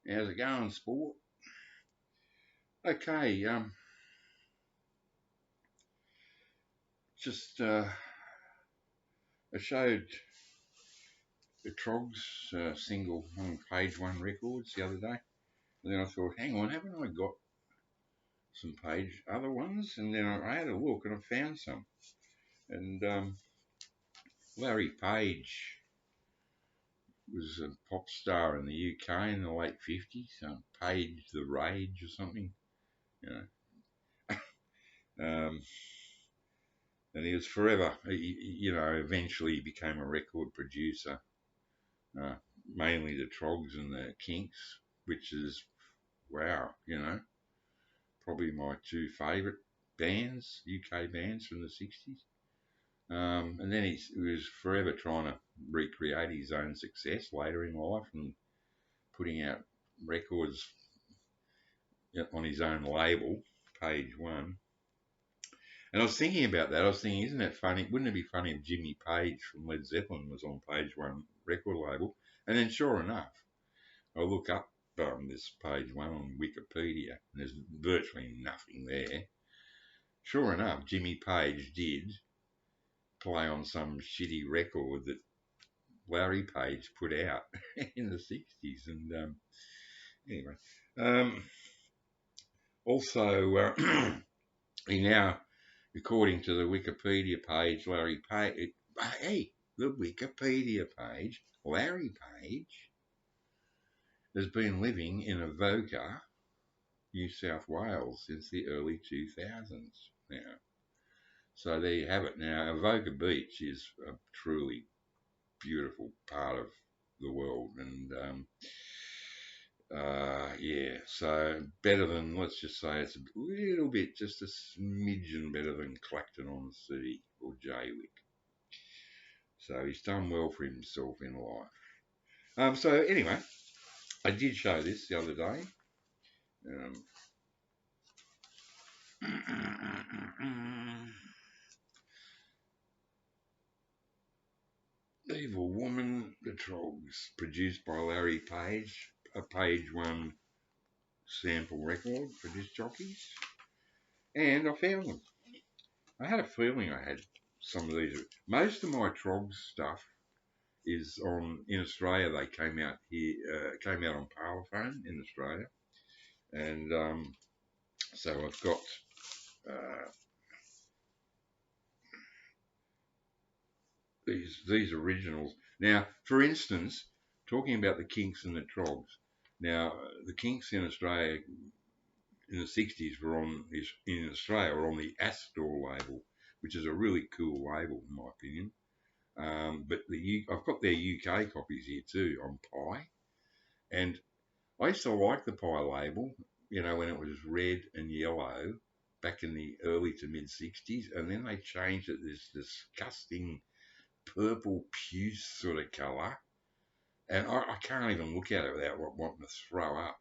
How's it going, sport? Okay, just I showed the TROGGS single on page one records the other day. And then I thought, hang on, haven't I got some page other ones? And then I had a look and I found some. And Larry Page was a pop star in the UK in the late 50s. Page the Rage or something, you know. And he was forever, eventually he became a record producer, uh, mainly the Trogs and the Kinks, which is, wow, probably my two favourite bands, UK bands from the 60s. And then he was forever trying to recreate his own success later in life and putting out records on his own label, Page One. And I was thinking about that. I was thinking, isn't that funny? Wouldn't it be funny if Jimmy Page from Led Zeppelin was on Page One record label? And then, sure enough, I look up this Page One on Wikipedia, and there's virtually nothing there. Sure enough, Jimmy Page did play on some shitty record that Larry Page put out in the 60s. And anyway, um, also, he now, according to the Wikipedia page, Larry Page, hey, the Wikipedia page, Larry Page has been living in Avoca, New South Wales since the early 2000s now. So there you have it. Now, Avoca Beach is a truly beautiful part of the world, and yeah, so better than, let's just say it's a little bit, just a smidgen better than Clacton-on-Sea or Jaywick. So he's done well for himself in life. So anyway, I did show this the other day. Evil Woman, the Trogs, produced by Larry Page, a Page One sample record for disc jockeys, and I found them. I had a feeling I had some of these. Most of my Trogs stuff is in Australia. They came out here, came out on Parlophone in Australia, and so I've got these originals. Now, for instance, talking about the Kinks and the Trogs. Now, the Kinks in Australia in the 60s in Australia were on the Astor label, which is a really cool label in my opinion. But I've got their UK copies here too on Pi, and I used to like the Pi label, when it was red and yellow back in the early to mid 60s, and then they changed it this disgusting purple puce sort of colour, and I can't even look at it without wanting to throw up.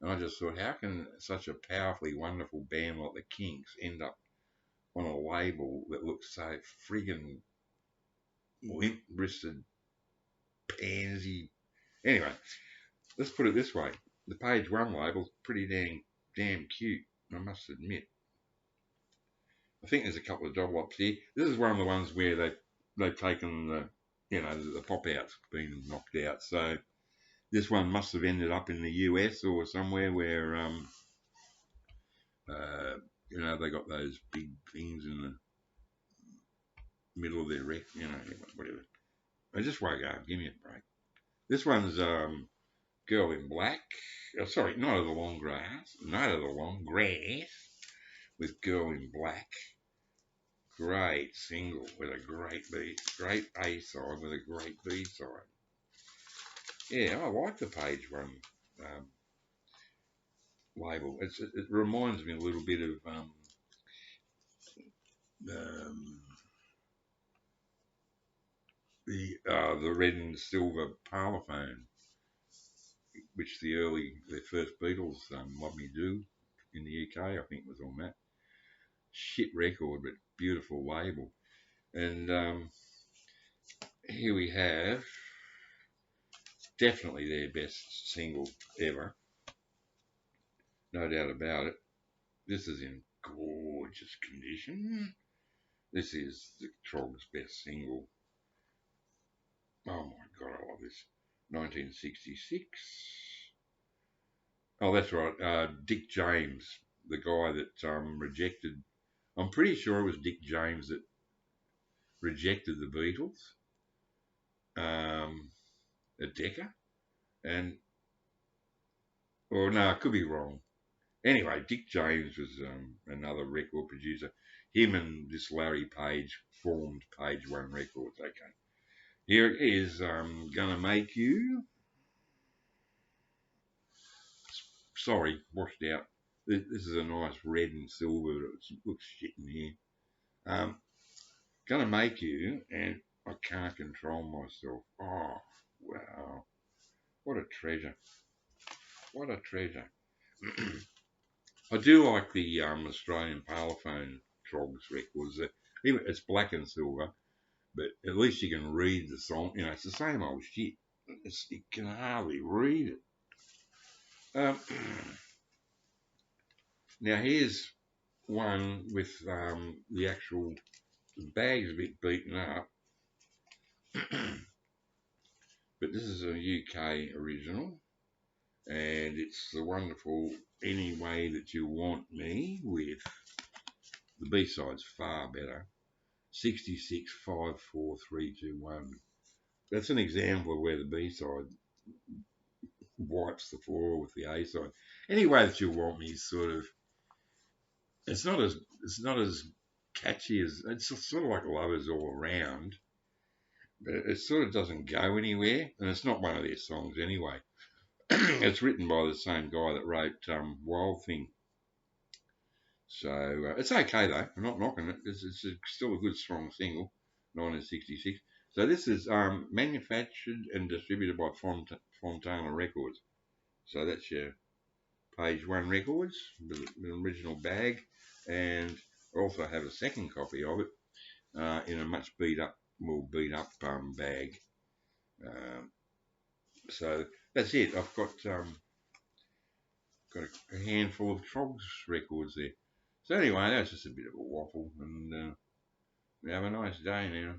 And I just thought, how can such a powerfully wonderful band like the Kinks end up on a label that looks so friggin' limp-wristed pansy? Anyway, let's put it this way. The Page One label's pretty damn cute, I must admit. I think there's a couple of double-ups here. This is one of the ones where they've taken the pop-out's been knocked out. So this one must have ended up in the US or somewhere where they got those big things in the middle of their whatever. I just woke up. Give me a break. This one's Girl in Black. Oh, sorry, Night of the Long Grass. Night of the Long Grass with Girl in Black. Great single with a great beat, great A side with a great B side. Yeah, I like the Page One label. It reminds me a little bit of the red and silver Parlophone, which the first Beatles Let Me Do in the UK, I think was on that. Shit record, but beautiful label. And here we have definitely their best single ever, no doubt about it. This is in gorgeous condition. This is the TROGGS' best single. Oh my God, I love this. 1966. Oh, that's right. Dick James, the guy that rejected. I'm pretty sure it was Dick James that rejected the Beatles at Decca, and or no, I could be wrong. Anyway, Dick James was another record producer. Him and this Larry Page formed Page One Records. Okay, here it is. Gonna make you. Sorry, washed out. This is a nice red and silver, but it looks shit in here. Gonna make you, and I can't control myself. Oh, wow. What a treasure. What a treasure. I do like the Australian Parlophone TROGGS records. Even it's black and silver, but at least you can read the song. You know, it's the same old shit. You can hardly read it. Now here's one with the actual bag's a bit beaten up, but this is a UK original, and it's the wonderful Any Way That You Want Me with the B-side's far better. 66 5 4 3 2 1. That's an example of where the B-side wipes the floor with the A-side. Any Way That You Want Me is sort of it's not as catchy as it's sort of like Lovers All Around, but it sort of doesn't go anywhere, and it's not one of their songs anyway. It's written by the same guy that wrote Wild Thing. So it's okay though. I'm not knocking it. It's still a good strong single, 1966. So this is manufactured and distributed by Fontana Records. So that's your Page One Records with an original bag, and I also have a second copy of it in a much beat up bag. So that's it. I've got a handful of TROGGS records there. So anyway, that's just a bit of a waffle, and have a nice day now.